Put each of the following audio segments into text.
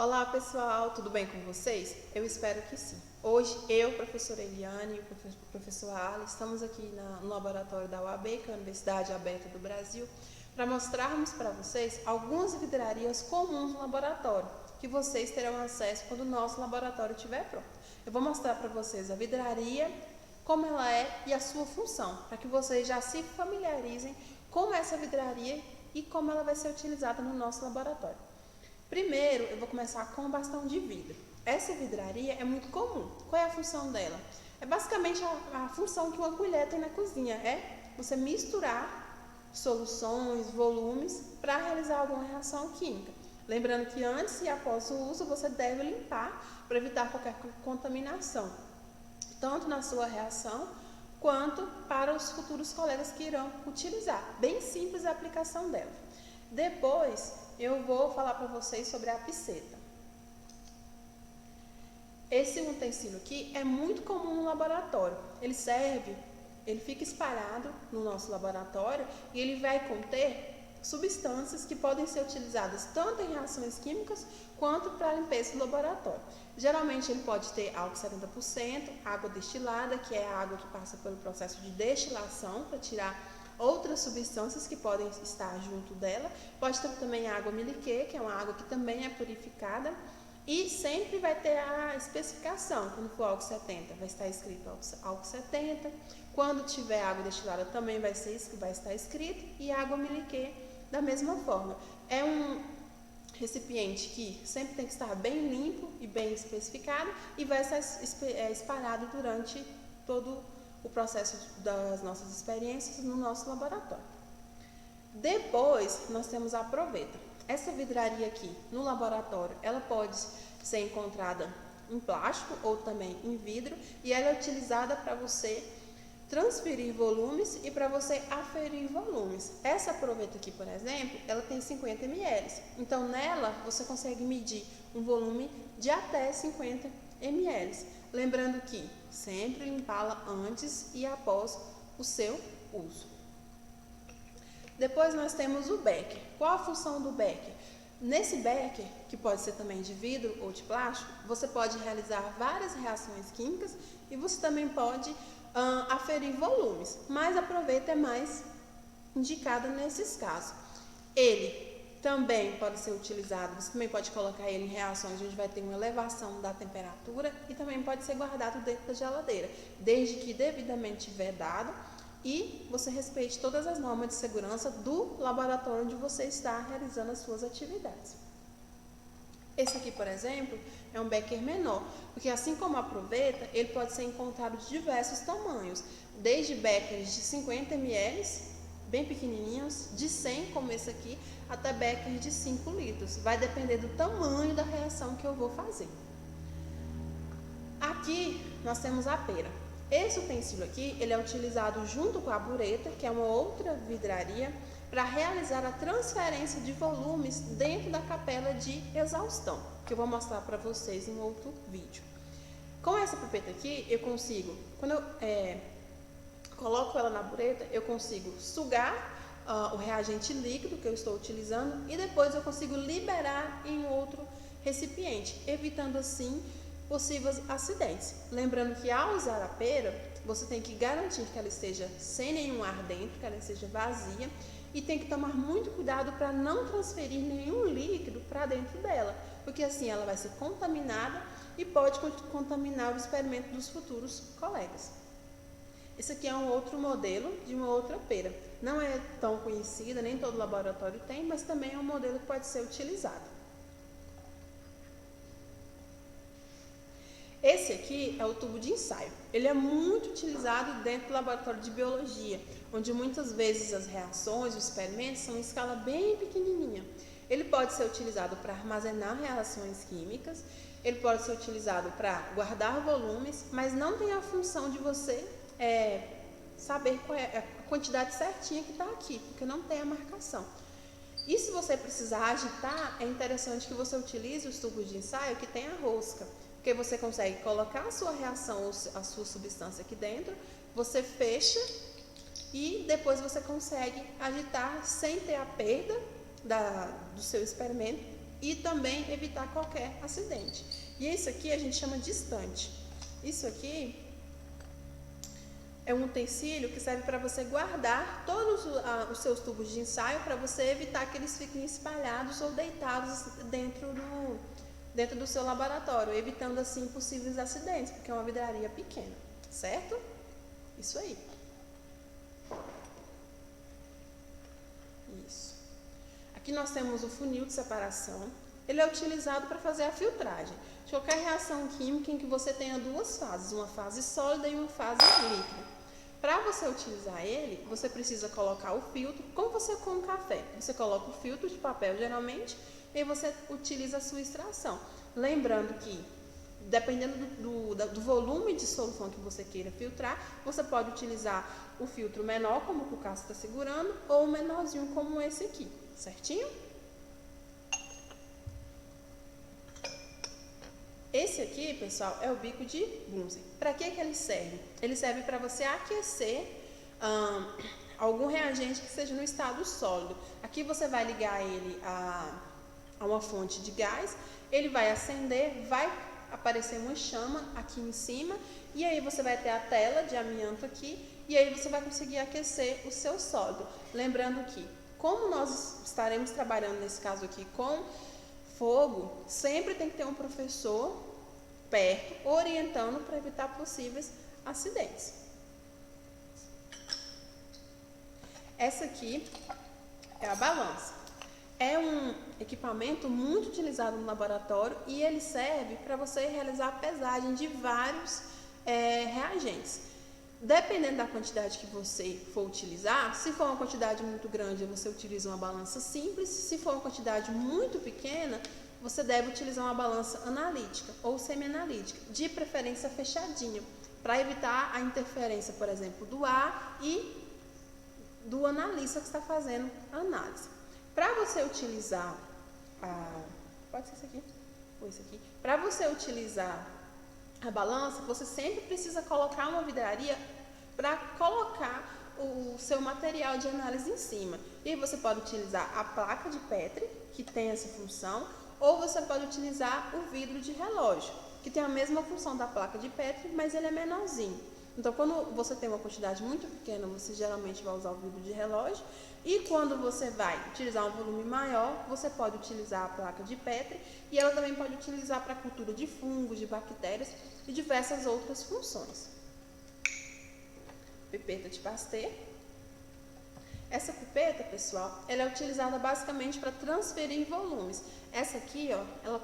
Olá pessoal, tudo bem com vocês? Eu espero que sim. Hoje eu, professora Eliane e o professor Ali, estamos aqui no laboratório da UAB, que é a Universidade Aberta do Brasil, para mostrarmos para vocês algumas vidrarias comuns no laboratório, que vocês terão acesso quando o nosso laboratório estiver pronto. Eu vou mostrar para vocês a vidraria, como ela é e a sua função, para que vocês já se familiarizem com essa vidraria e como ela vai ser utilizada no nosso laboratório. Primeiro, eu vou começar com o bastão de vidro. Essa vidraria é muito comum. Qual é a função dela? É basicamente a função que uma colher tem na cozinha, é você misturar soluções, volumes, para realizar alguma reação química. Lembrando que antes e após o uso, você deve limpar para evitar qualquer contaminação, tanto na sua reação, quanto para os futuros colegas que irão utilizar. Bem simples a aplicação dela. Depois, eu vou falar para vocês sobre a piceta. Esse utensílio aqui é muito comum no laboratório. Ele fica espalhado no nosso laboratório e ele vai conter substâncias que podem ser utilizadas tanto em reações químicas quanto para a limpeza do laboratório. Geralmente ele pode ter álcool 70%, água destilada, que é a água que passa pelo processo de destilação para tirar outras substâncias que podem estar junto dela. Pode ter também água miliquê, que é uma água que também é purificada. E sempre vai ter a especificação, quando for álcool 70, vai estar escrito álcool 70. Quando tiver água destilada também vai estar escrito. E água miliquê da mesma forma. É um recipiente que sempre tem que estar bem limpo e bem especificado e vai estar espalhado durante todo o processo das nossas experiências no nosso laboratório. Depois, nós temos a proveta. Essa vidraria aqui no laboratório, ela pode ser encontrada em plástico ou também em vidro e ela é utilizada para você transferir volumes e para você aferir volumes. Essa proveta aqui, por exemplo, ela tem 50 ml. Então, nela, você consegue medir um volume de até 50 ml. Lembrando que sempre limpá-la antes e após o seu uso. Depois nós temos o becker. Qual a função do becker? Nesse becker, que pode ser também de vidro ou de plástico, você pode realizar várias reações químicas e você também pode aferir volumes, mas a proveta é mais indicada nesses casos. Ele também pode ser utilizado, você também pode colocar ele em reações onde vai ter uma elevação da temperatura e também pode ser guardado dentro da geladeira, desde que devidamente vedado e você respeite todas as normas de segurança do laboratório onde você está realizando as suas atividades. Esse aqui, por exemplo, é um becker menor, porque assim como a proveta, ele pode ser encontrado de diversos tamanhos, desde beckers de 50 ml, bem pequenininhos, de 100 como esse aqui, até beckers de 5 litros. Vai depender do tamanho da reação que eu vou fazer. Aqui nós temos a pera. Esse utensílio aqui, ele é utilizado junto com a bureta, que é uma outra vidraria, para realizar a transferência de volumes dentro da capela de exaustão, que eu vou mostrar para vocês em outro vídeo. Com essa pipeta aqui, eu consigo, quando eu coloco ela na bureta, eu consigo sugar o reagente líquido que eu estou utilizando e depois eu consigo liberar em outro recipiente, evitando assim possíveis acidentes. Lembrando que ao usar a pera, você tem que garantir que ela esteja sem nenhum ar dentro, que ela esteja vazia e tem que tomar muito cuidado para não transferir nenhum líquido para dentro dela, porque assim ela vai ser contaminada e pode contaminar o experimento dos futuros colegas. Esse aqui é um outro modelo de uma outra pera. Não é tão conhecida, nem todo laboratório tem, mas também é um modelo que pode ser utilizado. Esse aqui é o tubo de ensaio. Ele é muito utilizado dentro do laboratório de biologia, onde muitas vezes as reações, os experimentos são em escala bem pequenininha. Ele pode ser utilizado para armazenar reações químicas, ele pode ser utilizado para guardar volumes, mas não tem a função de você saber qual é a quantidade certinha que está aqui, porque não tem a marcação. E se você precisar agitar, é interessante que você utilize os tubos de ensaio que tem a rosca, porque você consegue colocar a sua reação ou a sua substância aqui dentro, você fecha e depois você consegue agitar sem ter a perda do seu experimento e também evitar qualquer acidente. E isso aqui a gente chama de estante. Isso aqui é um utensílio que serve para você guardar todos os seus tubos de ensaio, para você evitar que eles fiquem espalhados ou deitados dentro do seu laboratório, evitando assim possíveis acidentes, porque é uma vidraria pequena, certo? Isso aí. Isso. Aqui nós temos o funil de separação. Ele é utilizado para fazer a filtragem de qualquer reação química em que você tenha duas fases, uma fase sólida e uma fase líquida. Para você utilizar ele, você precisa colocar o filtro, como você com o café. Você coloca o filtro de papel geralmente e você utiliza a sua extração. Lembrando que, dependendo do volume de solução que você queira filtrar, você pode utilizar o filtro menor, como o que o Cássio está segurando, ou o menorzinho, como esse aqui, certinho? Esse aqui, pessoal, é o bico de Bunsen. Para que ele serve? Ele serve para você aquecer algum reagente que seja no estado sólido. Aqui você vai ligar ele a uma fonte de gás, ele vai acender, vai aparecer uma chama aqui em cima, e aí você vai ter a tela de amianto aqui, e aí você vai conseguir aquecer o seu sólido. Lembrando que, como nós estaremos trabalhando nesse caso aqui com fogo, sempre tem que ter um professor perto, orientando para evitar possíveis acidentes. Essa aqui é a balança. É um equipamento muito utilizado no laboratório e ele serve para você realizar a pesagem de vários reagentes. Dependendo da quantidade que você for utilizar, se for uma quantidade muito grande, você utiliza uma balança simples. Se for uma quantidade muito pequena, você deve utilizar uma balança analítica ou semi-analítica, de preferência fechadinha, para evitar a interferência, por exemplo, do ar e do analista que está fazendo a análise. Para você utilizar pode ser esse aqui ou esse aqui. Para você utilizar a balança, você sempre precisa colocar uma vidraria para colocar o seu material de análise em cima. E você pode utilizar a placa de Petri, que tem essa função, ou você pode utilizar o vidro de relógio, que tem a mesma função da placa de Petri, mas ele é menorzinho. Então, quando você tem uma quantidade muito pequena, você geralmente vai usar o vidro de relógio. E quando você vai utilizar um volume maior, você pode utilizar a placa de Petri, e ela também pode utilizar para cultura de fungos, de bactérias e diversas outras funções. Pipeta de Pasteur. Essa pipeta, pessoal, ela é utilizada basicamente para transferir volumes. Essa aqui, ó, ela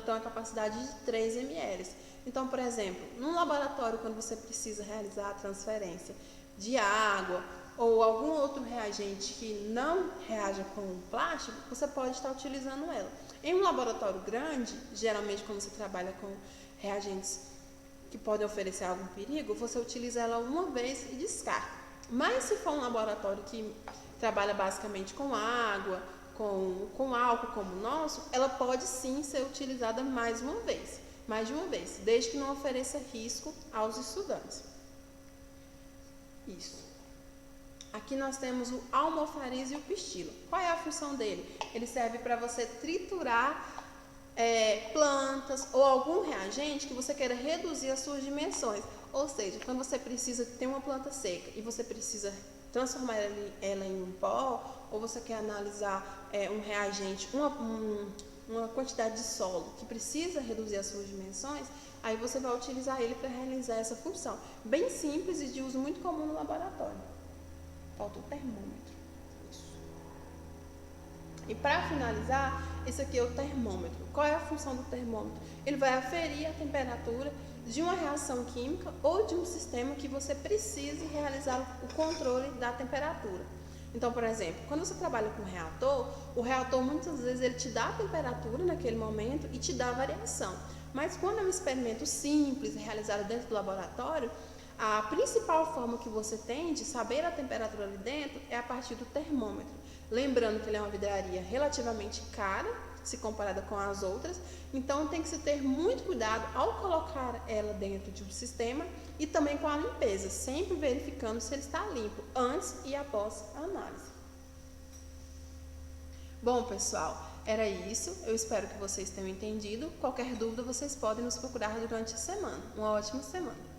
tem uma capacidade de 3 ml. Então, por exemplo, num laboratório, quando você precisa realizar a transferência de água ou algum outro reagente que não reaja com o plástico, você pode estar utilizando ela. Em um laboratório grande, geralmente quando você trabalha com reagentes que podem oferecer algum perigo, você utiliza ela uma vez e descarta. Mas se for um laboratório que trabalha basicamente com água, com álcool como o nosso, ela pode sim ser utilizada mais de uma vez, desde que não ofereça risco aos estudantes. Isso. Aqui nós temos o almofariz e o pistilo. Qual é a função dele? Ele serve para você triturar plantas ou algum reagente que você queira reduzir as suas dimensões. Ou seja, quando você precisa ter uma planta seca e você precisa transformar ela em um pó, ou você quer analisar um reagente, uma quantidade de solo que precisa reduzir as suas dimensões, aí você vai utilizar ele para realizar essa função. Bem simples e de uso muito comum no laboratório. Falta o termômetro. Isso. E para finalizar, esse aqui é o termômetro. Qual é a função do termômetro? Ele vai aferir a temperatura de uma reação química ou de um sistema que você precise realizar o controle da temperatura. Então, por exemplo, quando você trabalha com o reator muitas vezes ele te dá a temperatura naquele momento e te dá a variação. Mas quando é um experimento simples, realizado dentro do laboratório, a principal forma que você tem de saber a temperatura ali dentro é a partir do termômetro. Lembrando que ele é uma vidraria relativamente cara, se comparada com as outras, então tem que se ter muito cuidado ao colocar ela dentro de um sistema e também com a limpeza, sempre verificando se ele está limpo antes e após a análise. Bom, pessoal, era isso. Eu espero que vocês tenham entendido. Qualquer dúvida, vocês podem nos procurar durante a semana. Uma ótima semana.